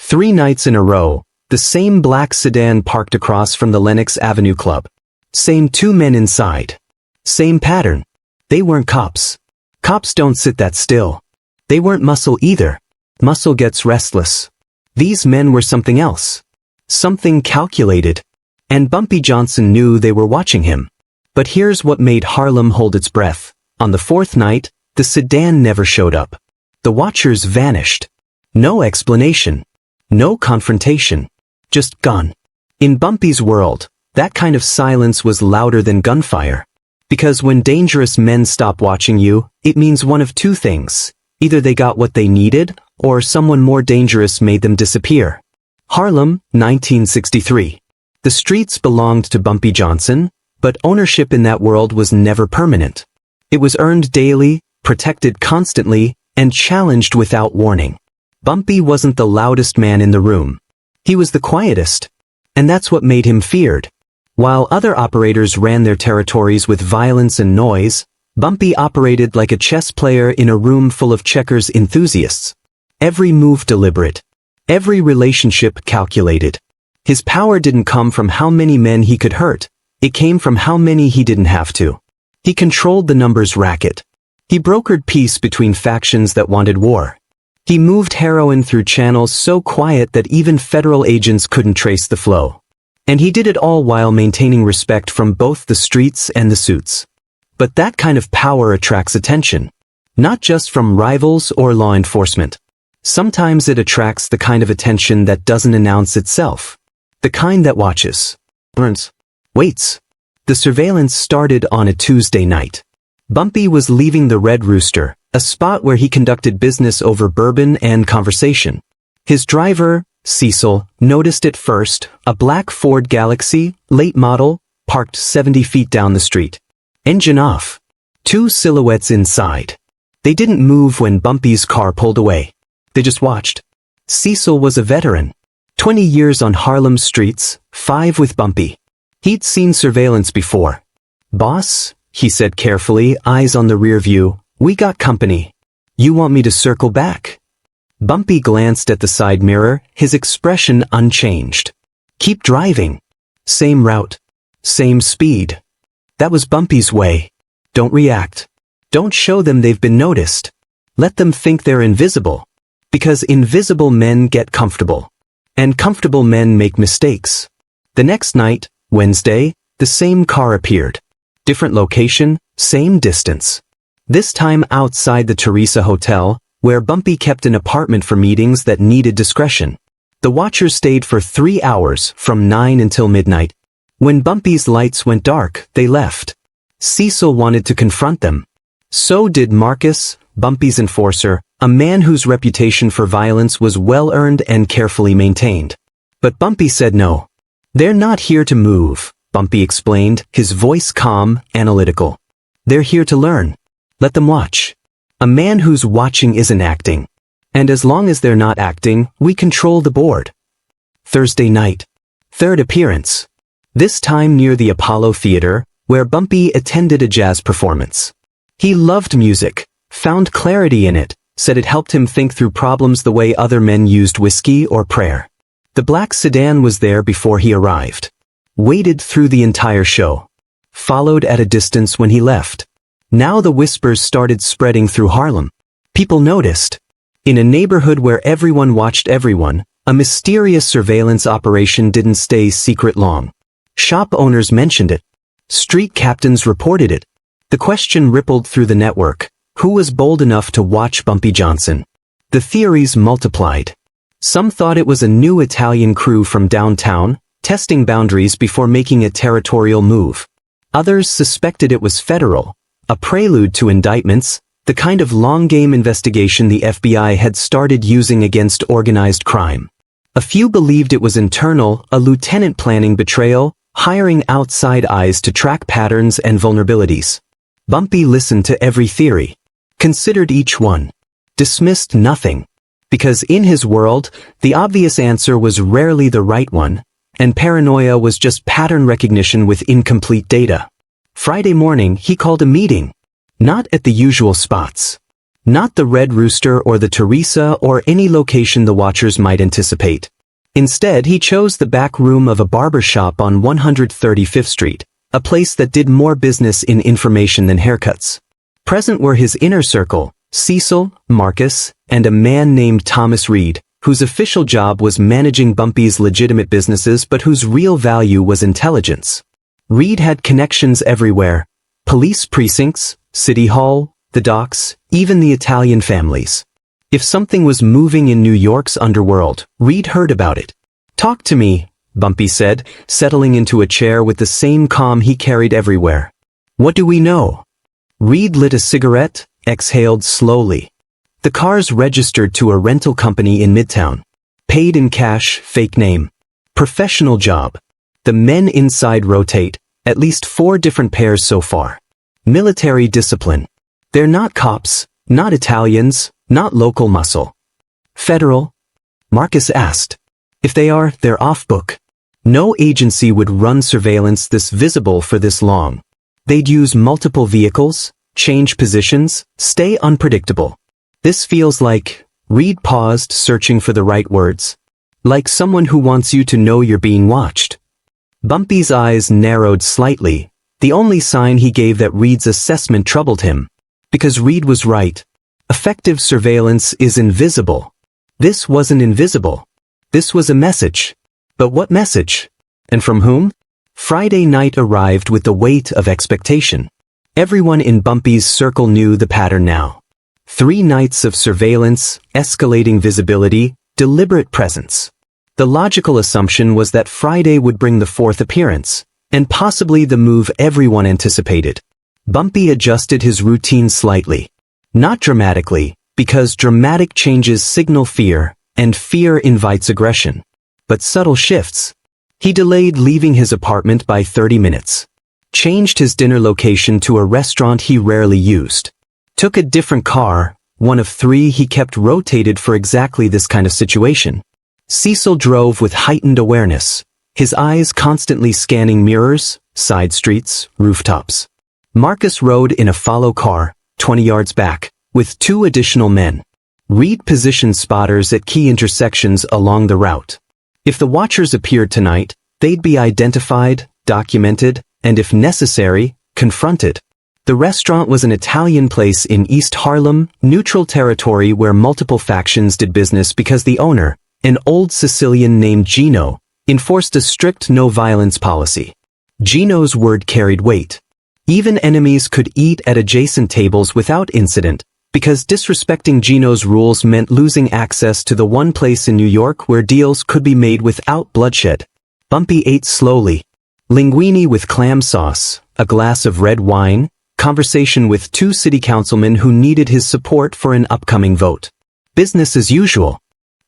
3 nights in a row, the same black sedan parked across from the Lenox Avenue Club. Same 2 men inside. Same pattern. They weren't cops. Cops don't sit that still. They weren't muscle either. Muscle gets restless. These men were something else. Something calculated. And Bumpy Johnson knew they were watching him. But here's what made Harlem hold its breath. On the 4th night, the sedan never showed up. The watchers vanished. No explanation. No confrontation. Just gone. In Bumpy's world, that kind of silence was louder than gunfire. Because when dangerous men stop watching you, it means one of 2 things. Either they got what they needed, or someone more dangerous made them disappear. Harlem, 1963. The streets belonged to Bumpy Johnson, but ownership in that world was never permanent. It was earned daily, protected constantly, and challenged without warning. Bumpy wasn't the loudest man in the room. He was the quietest. And that's what made him feared. While other operators ran their territories with violence and noise, Bumpy operated like a chess player in a room full of checkers enthusiasts. Every move deliberate. Every relationship calculated. His power didn't come from how many men he could hurt. It came from how many he didn't have to. He controlled the numbers racket. He brokered peace between factions that wanted war. He moved heroin through channels so quiet that even federal agents couldn't trace the flow. And he did it all while maintaining respect from both the streets and the suits. But that kind of power attracts attention. Not just from rivals or law enforcement. Sometimes it attracts the kind of attention that doesn't announce itself. The kind that watches. Learns. Waits. The surveillance started on a Tuesday night. Bumpy was leaving the Red Rooster, a spot where he conducted business over bourbon and conversation. His driver, Cecil, noticed it first, a black Ford Galaxy, late model, parked 70 feet down the street. Engine off. 2 silhouettes inside. They didn't move when Bumpy's car pulled away. They just watched. Cecil was a veteran. 20 years on Harlem streets, 5 with Bumpy. He'd seen surveillance before. "Boss," he said carefully, eyes on the rear view, "we got company. You want me to circle back?" Bumpy glanced at the side mirror, his expression unchanged. "Keep driving. Same route. Same speed." That was Bumpy's way. Don't react. Don't show them they've been noticed. Let them think they're invisible. Because invisible men get comfortable. And comfortable men make mistakes. The next night, Wednesday, the same car appeared. Different location, same distance. This time outside the Teresa Hotel, where Bumpy kept an apartment for meetings that needed discretion. The watchers stayed for 3 hours, from 9 until midnight. When Bumpy's lights went dark, they left. Cecil wanted to confront them. So did Marcus, Bumpy's enforcer, a man whose reputation for violence was well-earned and carefully maintained. But Bumpy said no. "They're not here to move," Bumpy explained, his voice calm, analytical. "They're here to learn. Let them watch. A man who's watching isn't acting. And as long as they're not acting, we control the board." Thursday night. 3rd appearance. This time near the Apollo Theater, where Bumpy attended a jazz performance. He loved music, found clarity in it, said it helped him think through problems the way other men used whiskey or prayer. The black sedan was there before he arrived. Waited through the entire show. Followed at a distance when he left. Now the whispers started spreading through Harlem. People noticed. In a neighborhood where everyone watched everyone, a mysterious surveillance operation didn't stay secret long. Shop owners mentioned it. Street captains reported it. The question rippled through the network. Who was bold enough to watch Bumpy Johnson? The theories multiplied. Some thought it was a new Italian crew from downtown, testing boundaries before making a territorial move. Others suspected it was federal, a prelude to indictments, the kind of long-game investigation the FBI had started using against organized crime. A few believed it was internal, a lieutenant planning betrayal, hiring outside eyes to track patterns and vulnerabilities. Bumpy listened to every theory. Considered each one. Dismissed nothing. Because in his world, the obvious answer was rarely the right one, and paranoia was just pattern recognition with incomplete data. Friday morning he called a meeting. Not at the usual spots. Not the Red Rooster or the Teresa or any location the watchers might anticipate. Instead, he chose the back room of a barber shop on 135th Street, a place that did more business in information than haircuts. Present were his inner circle, Cecil, Marcus, and a man named Thomas Reed, whose official job was managing Bumpy's legitimate businesses but whose real value was intelligence. Reed had connections everywhere: police precincts, city hall, the docks, even the Italian families. If something was moving in New York's underworld, Reed heard about it. "Talk to me," Bumpy said, settling into a chair with the same calm he carried everywhere. "What do we know?" Reed lit a cigarette, exhaled slowly. The car's registered to a rental company in Midtown. Paid in cash, fake name. Professional job. The men inside rotate, at least 4 different pairs so far. Military discipline. They're not cops, not Italians, not local muscle. Federal? Marcus asked. If they are, they're off-book. No agency would run surveillance this visible for this long. They'd use multiple vehicles, change positions, stay unpredictable. This feels like, Reed paused, searching for the right words. Like someone who wants you to know you're being watched. Bumpy's eyes narrowed slightly, the only sign he gave that Reed's assessment troubled him. Because Reed was right. Effective surveillance is invisible. This wasn't invisible. This was a message. But what message? And from whom? Friday night arrived with the weight of expectation. Everyone in Bumpy's circle knew the pattern now. 3 nights of surveillance, escalating visibility, deliberate presence. The logical assumption was that Friday would bring the 4th appearance, and possibly the move everyone anticipated. Bumpy adjusted his routine slightly. Not dramatically, because dramatic changes signal fear, and fear invites aggression. But subtle shifts. He delayed leaving his apartment by 30 minutes. Changed his dinner location to a restaurant he rarely used. Took a different car, one of 3 he kept rotated for exactly this kind of situation. Cecil drove with heightened awareness, his eyes constantly scanning mirrors, side streets, rooftops. Marcus rode in a follow car, 20 yards back, with 2 additional men. Reed positioned spotters at key intersections along the route. If the watchers appeared tonight, they'd be identified, documented, and if necessary, confronted. The restaurant was an Italian place in East Harlem, neutral territory where multiple factions did business because the owner, an old Sicilian named Gino, enforced a strict no-violence policy. Gino's word carried weight. Even enemies could eat at adjacent tables without incident, because disrespecting Gino's rules meant losing access to the one place in New York where deals could be made without bloodshed. Bumpy ate slowly. Linguine with clam sauce, a glass of red wine, conversation with 2 city councilmen who needed his support for an upcoming vote. Business as usual.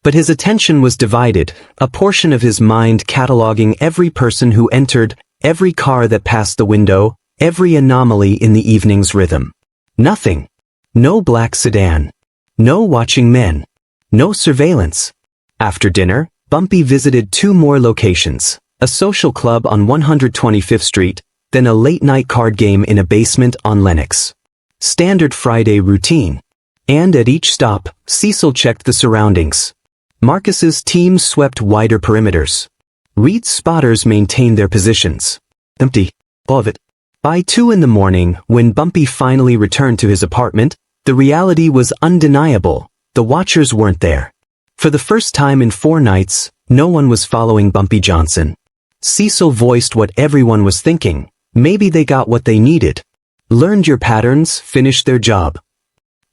But his attention was divided, a portion of his mind cataloging every person who entered, every car that passed the window, every anomaly in the evening's rhythm. Nothing. No black sedan. No watching men. No surveillance. After dinner, Bumpy visited 2 more locations, a social club on 125th Street, then a late-night card game in a basement on Lenox. Standard Friday routine. And at each stop, Cecil checked the surroundings. Marcus's team swept wider perimeters. Reed's spotters maintained their positions. Empty. All of it. By 2 in the morning, when Bumpy finally returned to his apartment, the reality was undeniable. The watchers weren't there. For the first time in 4 nights, no one was following Bumpy Johnson. Cecil voiced what everyone was thinking. Maybe they got what they needed. Learned your patterns, finished their job.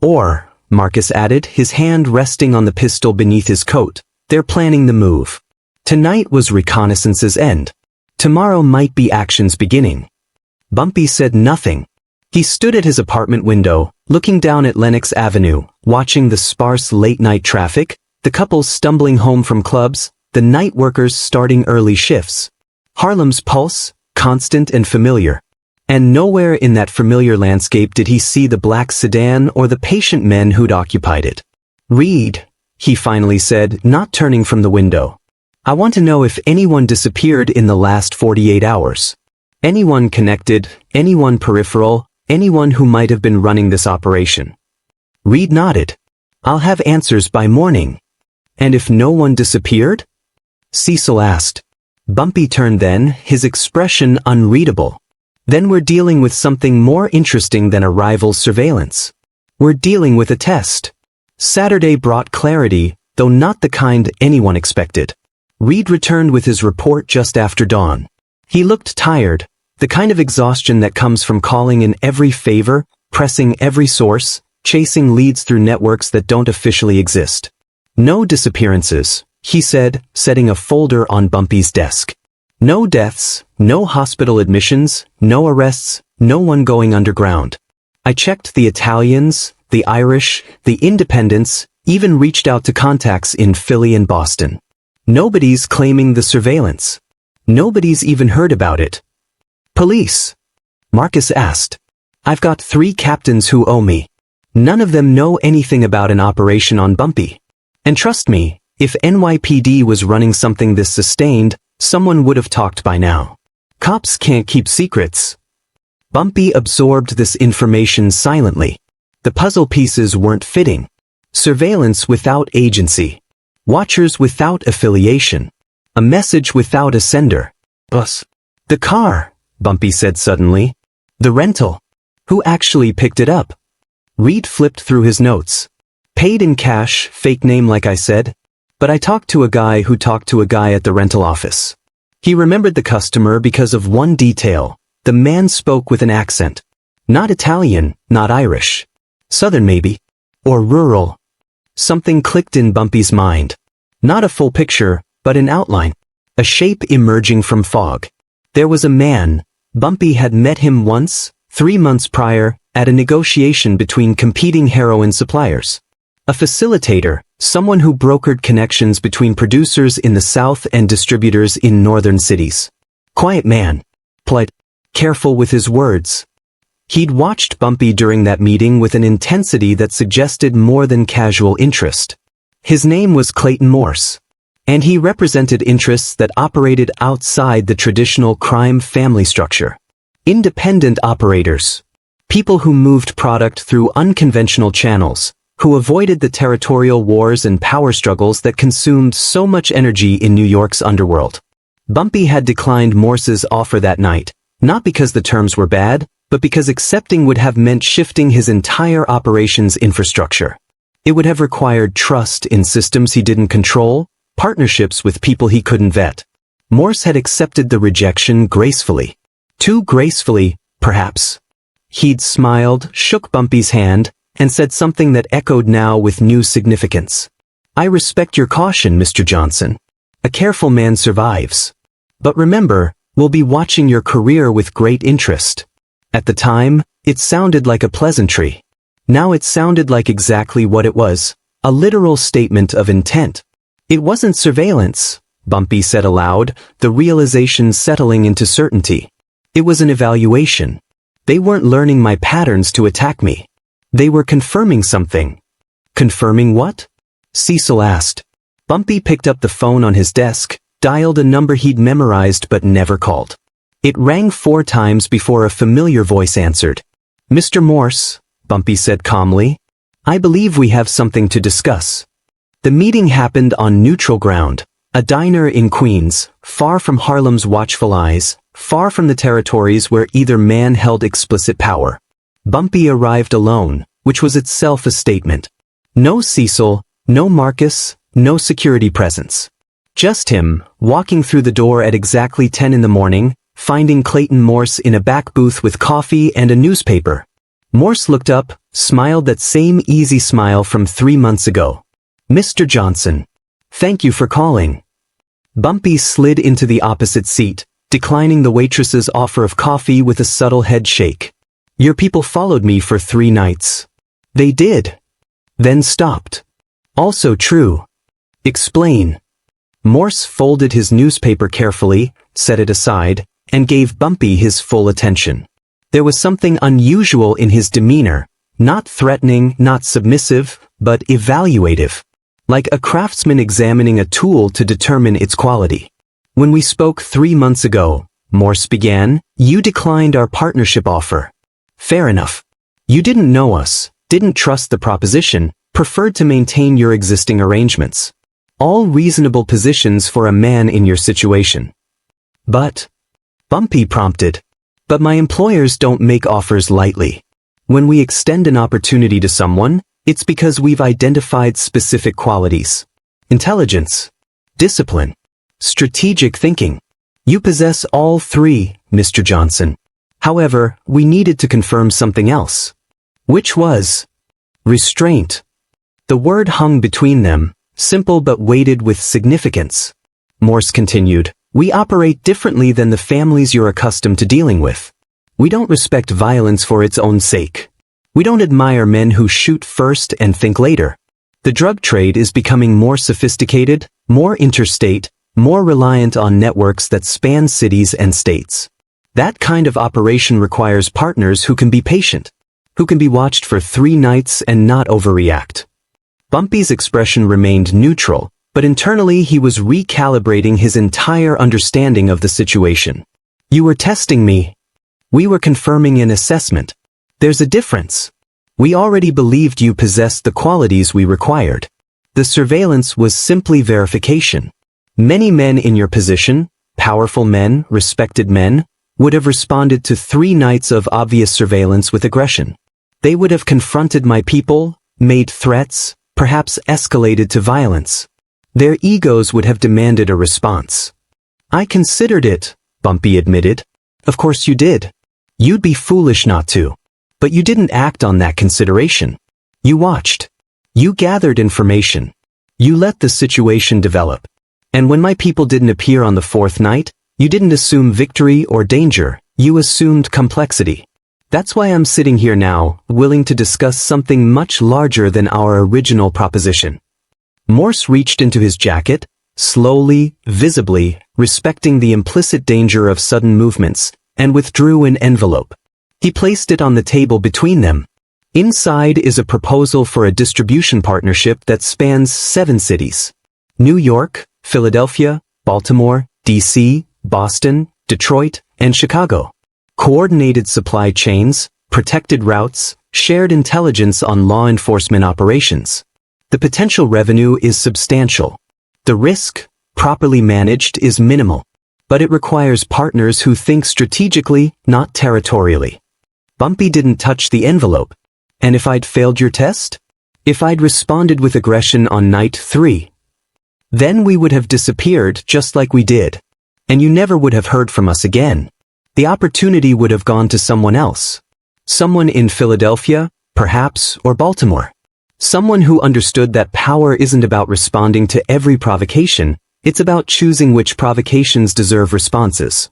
Or, Marcus added, his hand resting on the pistol beneath his coat, they're planning the move. Tonight was reconnaissance's end. Tomorrow might be action's beginning. Bumpy said nothing. He stood at his apartment window, looking down at Lenox Avenue, watching the sparse late-night traffic, the couples stumbling home from clubs, the night workers starting early shifts. Harlem's pulse, constant and familiar. And nowhere in that familiar landscape did he see the black sedan or the patient men who'd occupied it. "Reed," he finally said, not turning from the window. "I want to know if anyone disappeared in the last 48 hours. Anyone connected, anyone peripheral, anyone who might have been running this operation." Reed nodded. I'll have answers by morning. And if no one disappeared? Cecil asked. Bumpy turned then, his expression unreadable. Then we're dealing with something more interesting than a rival's surveillance. We're dealing with a test. Saturday brought clarity, though not the kind anyone expected. Reed returned with his report just after dawn. He looked tired, the kind of exhaustion that comes from calling in every favor, pressing every source, chasing leads through networks that don't officially exist. No disappearances, he said, setting a folder on Bumpy's desk. No deaths, no hospital admissions, no arrests, no one going underground. I checked the Italians, the Irish, the independents, even reached out to contacts in Philly and Boston. Nobody's claiming the surveillance. Nobody's even heard about it. Police? Marcus asked. I've got 3 captains who owe me. None of them know anything about an operation on Bumpy. And trust me, if NYPD was running something this sustained, someone would have talked by now. Cops can't keep secrets. Bumpy absorbed this information silently. The puzzle pieces weren't fitting. Surveillance without agency. Watchers without affiliation. A message without a sender. Bus. The car, Bumpy said suddenly. The rental. Who actually picked it up? Reed flipped through his notes. Paid in cash, fake name like I said. But I talked to a guy who talked to a guy at the rental office. He remembered the customer because of one detail. The man spoke with an accent. Not Italian, not Irish. Southern maybe. Or rural. Something clicked in Bumpy's mind. Not a full picture, but an outline. A shape emerging from fog. There was a man. Bumpy had met him once, 3 months prior, at a negotiation between competing heroin suppliers. A facilitator, someone who brokered connections between producers in the South and distributors in northern cities. Quiet man. Polite. Careful with his words. He'd watched Bumpy during that meeting with an intensity that suggested more than casual interest. His name was Clayton Morse. And he represented interests that operated outside the traditional crime family structure. Independent operators. People who moved product through unconventional channels, who avoided the territorial wars and power struggles that consumed so much energy in New York's underworld. Bumpy had declined Morse's offer that night, not because the terms were bad, but because accepting would have meant shifting his entire operations infrastructure. It would have required trust in systems he didn't control, partnerships with people he couldn't vet. Morse had accepted the rejection gracefully. Too gracefully, perhaps. He'd smiled, shook Bumpy's hand, and said something that echoed now with new significance. I respect your caution, Mr. Johnson. A careful man survives. But remember, we'll be watching your career with great interest. At the time, it sounded like a pleasantry. Now it sounded like exactly what it was, a literal statement of intent. It wasn't surveillance, Bumpy said aloud, the realization settling into certainty. It was an evaluation. They weren't learning my patterns to attack me. They were confirming something. Confirming what? Cecil asked. Bumpy picked up the phone on his desk, dialed a number he'd memorized but never called. It rang 4 times before a familiar voice answered. Mr. Morse, Bumpy said calmly. I believe we have something to discuss. The meeting happened on neutral ground, a diner in Queens, far from Harlem's watchful eyes, far from the territories where either man held explicit power. Bumpy arrived alone, which was itself a statement. No Cecil, no Marcus, no security presence. Just him, walking through the door at exactly 10 in the morning, finding Clayton Morse in a back booth with coffee and a newspaper. Morse looked up, smiled that same easy smile from 3 months ago. Mr. Johnson. Thank you for calling. Bumpy slid into the opposite seat, declining the waitress's offer of coffee with a subtle head shake. Your people followed me for 3 nights. They did. Then stopped. Also true. Explain. Morse folded his newspaper carefully, set it aside, and gave Bumpy his full attention. There was something unusual in his demeanor, not threatening, not submissive, but evaluative. Like a craftsman examining a tool to determine its quality. When we spoke 3 months ago, Morse began, you declined our partnership offer. Fair enough. You didn't know us, didn't trust the proposition, preferred to maintain your existing arrangements. All reasonable positions for a man in your situation. But, Bumpy prompted, but my employers don't make offers lightly. When we extend an opportunity to someone, it's because we've identified specific qualities. Intelligence, discipline, strategic thinking. You possess all three, Mr. Johnson. However, we needed to confirm something else. Which was restraint. The word hung between them, simple but weighted with significance. Morse continued, we operate differently than the families you're accustomed to dealing with. We don't respect violence for its own sake. We don't admire men who shoot first and think later. The drug trade is becoming more sophisticated, more interstate, more reliant on networks that span cities and states. That kind of operation requires partners who can be patient, who can be watched for 3 nights and not overreact. Bumpy's expression remained neutral, but internally he was recalibrating his entire understanding of the situation. You were testing me. We were confirming an assessment. There's a difference. We already believed you possessed the qualities we required. The surveillance was simply verification. Many men in your position, powerful men, respected men, would have responded to 3 nights of obvious surveillance with aggression. They would have confronted my people, made threats, perhaps escalated to violence. Their egos would have demanded a response. I considered it, Bumpy admitted. Of course you did. You'd be foolish not to. But you didn't act on that consideration. You watched. You gathered information. You let the situation develop. And when my people didn't appear on the 4th night, you didn't assume victory or danger, you assumed complexity. That's why I'm sitting here now, willing to discuss something much larger than our original proposition. Morse reached into his jacket, slowly, visibly, respecting the implicit danger of sudden movements, and withdrew an envelope. He placed it on the table between them. Inside is a proposal for a distribution partnership that spans 7 cities. New York, Philadelphia, Baltimore, D.C., Boston, Detroit, and Chicago. Coordinated supply chains, protected routes, shared intelligence on law enforcement operations. The potential revenue is substantial. The risk, properly managed, is minimal. But it requires partners who think strategically, not territorially. Bumpy didn't touch the envelope. And if I'd failed your test? If I'd responded with aggression on night 3? Then we would have disappeared just like we did. And you never would have heard from us again. The opportunity would have gone to someone else. Someone in Philadelphia, perhaps, or Baltimore. Someone who understood that power isn't about responding to every provocation, it's about choosing which provocations deserve responses.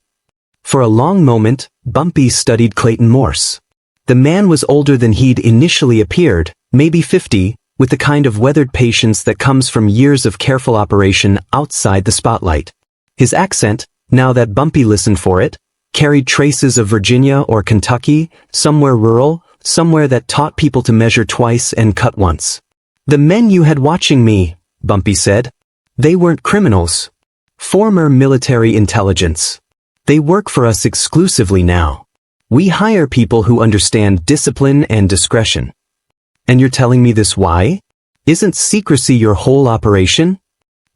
For a long moment, Bumpy studied Clayton Morse. The man was older than he'd initially appeared, maybe 50, with the kind of weathered patience that comes from years of careful operation outside the spotlight. His accent, now that Bumpy listened for it, carried traces of Virginia or Kentucky, somewhere rural, somewhere that taught people to measure twice and cut once. The men you had watching me, Bumpy said. They weren't criminals. Former military intelligence. They work for us exclusively now. We hire people who understand discipline and discretion. And you're telling me this why? Isn't secrecy your whole operation?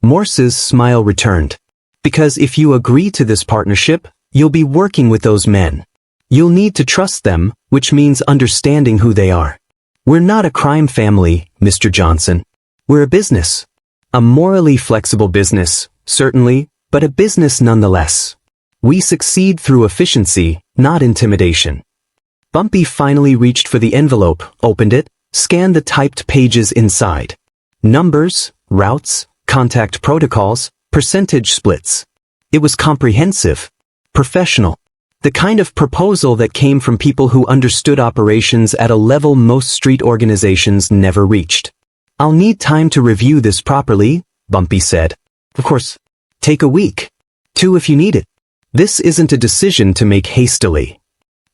Morse's smile returned. Because if you agree to this partnership, you'll be working with those men. You'll need to trust them, which means understanding who they are. We're not a crime family, Mr. Johnson. We're a business. A morally flexible business, certainly, but a business nonetheless. We succeed through efficiency, not intimidation. Bumpy finally reached for the envelope, opened it, scanned the typed pages inside. Numbers, routes, contact protocols, percentage splits. It was comprehensive, professional. The kind of proposal that came from people who understood operations at a level most street organizations never reached. I'll need time to review this properly, Bumpy said. Of course, take a week. 2 if you need it. This isn't a decision to make hastily.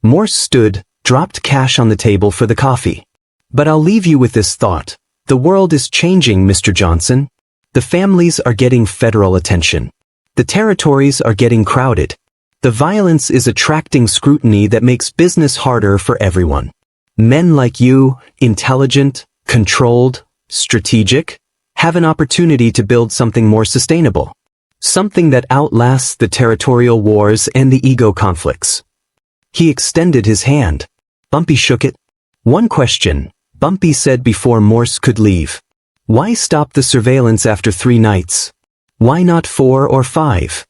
Morse stood, dropped cash on the table for the coffee. But I'll leave you with this thought. The world is changing, Mr. Johnson. The families are getting federal attention. The territories are getting crowded. The violence is attracting scrutiny that makes business harder for everyone. Men like you, intelligent, controlled, strategic, have an opportunity to build something more sustainable. Something that outlasts the territorial wars and the ego conflicts. He extended his hand. Bumpy shook it. One question, Bumpy said before Morse could leave. Why stop the surveillance after 3 nights? Why not 4 or 5?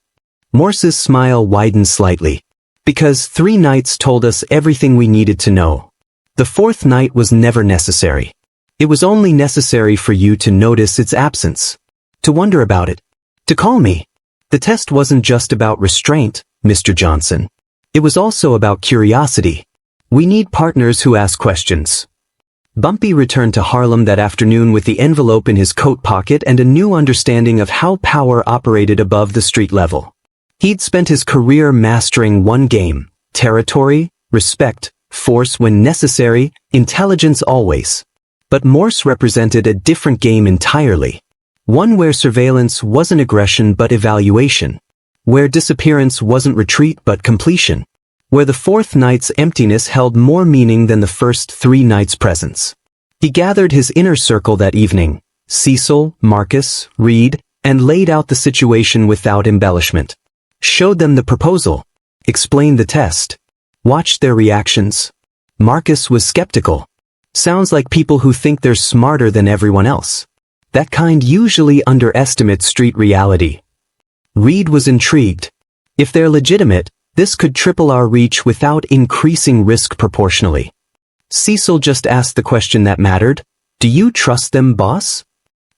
Morse's smile widened slightly. Because 3 nights told us everything we needed to know. The 4th night was never necessary. It was only necessary for you to notice its absence. To wonder about it. To call me. The test wasn't just about restraint, Mr. Johnson. It was also about curiosity. We need partners who ask questions. Bumpy returned to Harlem that afternoon with the envelope in his coat pocket and a new understanding of how power operated above the street level. He'd spent his career mastering one game: territory, respect, force when necessary, intelligence always. But Morse represented a different game entirely. One where surveillance wasn't aggression but evaluation. Where disappearance wasn't retreat but completion. Where the 4th night's emptiness held more meaning than the first 3 nights' presence. He gathered his inner circle that evening, Cecil, Marcus, Reed, and laid out the situation without embellishment. Showed them the proposal. Explained the test. Watched their reactions. Marcus was skeptical. Sounds like people who think they're smarter than everyone else. That kind usually underestimates street reality. Reed was intrigued. If they're legitimate, this could triple our reach without increasing risk proportionally. Cecil just asked the question that mattered. Do you trust them, boss?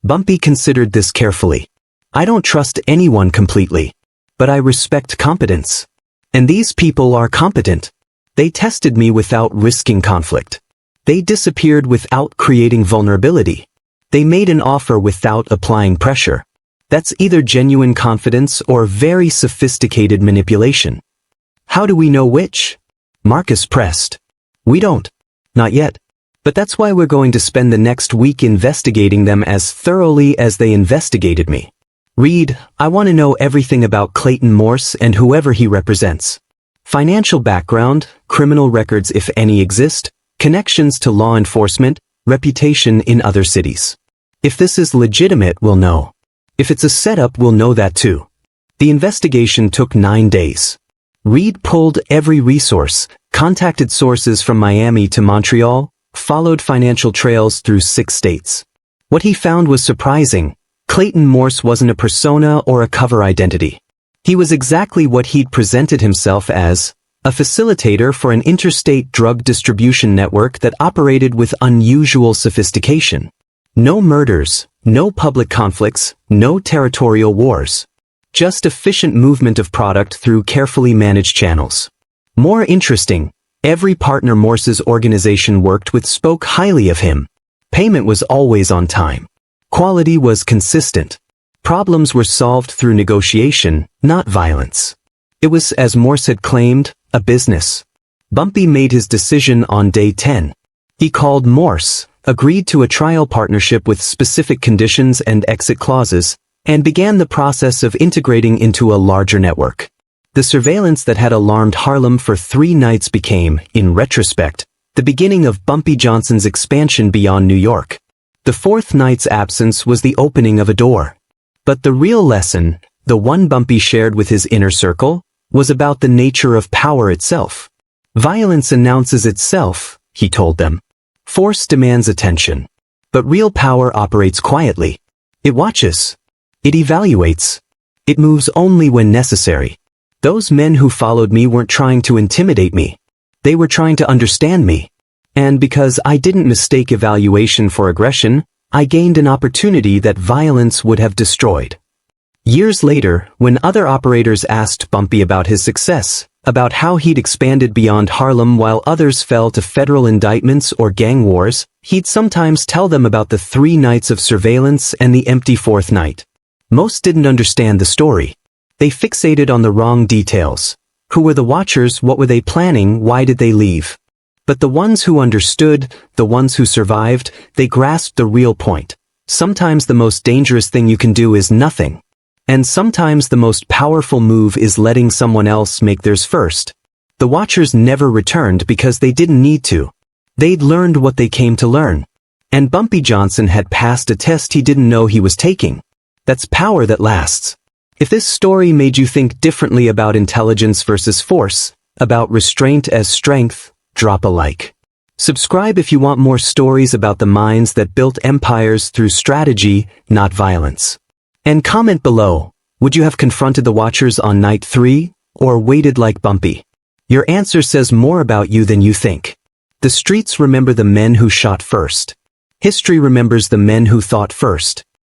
Bumpy considered this carefully. I don't trust anyone completely. But I respect competence. And these people are competent. They tested me without risking conflict. They disappeared without creating vulnerability. They made an offer without applying pressure. That's either genuine confidence or very sophisticated manipulation. How do we know which? Marcus pressed. We don't. Not yet. But that's why we're going to spend the next week investigating them as thoroughly as they investigated me. Reed, I want to know everything about Clayton Morse and whoever he represents. Financial background, criminal records if any exist, connections to law enforcement, reputation in other cities. If this is legitimate, we'll know. If it's a setup, we'll know that too. The investigation took 9 days. Reed pulled every resource, contacted sources from Miami to Montreal, followed financial trails through 6 states. What he found was surprising. Clayton Morse wasn't a persona or a cover identity. He was exactly what he'd presented himself as, a facilitator for an interstate drug distribution network that operated with unusual sophistication. No murders, no public conflicts, no territorial wars. Just efficient movement of product through carefully managed channels. More interesting, every partner Morse's organization worked with spoke highly of him. Payment was always on time. Quality was consistent. Problems were solved through negotiation, not violence. It was, as Morse had claimed, a business. Bumpy made his decision on day 10. He called Morse, agreed to a trial partnership with specific conditions and exit clauses, and began the process of integrating into a larger network. The surveillance that had alarmed Harlem for 3 nights became, in retrospect, the beginning of Bumpy Johnson's expansion beyond New York. The 4th night's absence was the opening of a door. But the real lesson, the one Bumpy shared with his inner circle, was about the nature of power itself. Violence announces itself, he told them. Force demands attention. But real power operates quietly. It watches. It evaluates. It moves only when necessary. Those men who followed me weren't trying to intimidate me. They were trying to understand me. And because I didn't mistake evaluation for aggression, I gained an opportunity that violence would have destroyed. Years later, when other operators asked Bumpy about his success, about how he'd expanded beyond Harlem while others fell to federal indictments or gang wars, he'd sometimes tell them about the 3 nights of surveillance and the empty 4th night. Most didn't understand the story. They fixated on the wrong details. Who were the watchers? What were they planning? Why did they leave? But the ones who understood, the ones who survived, they grasped the real point. Sometimes the most dangerous thing you can do is nothing. And sometimes the most powerful move is letting someone else make theirs first. The watchers never returned because they didn't need to. They'd learned what they came to learn. And Bumpy Johnson had passed a test he didn't know he was taking. That's power that lasts. If this story made you think differently about intelligence versus force, about restraint as strength, drop a like. Subscribe if you want more stories about the minds that built empires through strategy, not violence. And comment below, would you have confronted the Watchers on night 3, or waited like Bumpy? Your answer says more about you than you think. The streets remember the men who shot first. History remembers the men who thought first.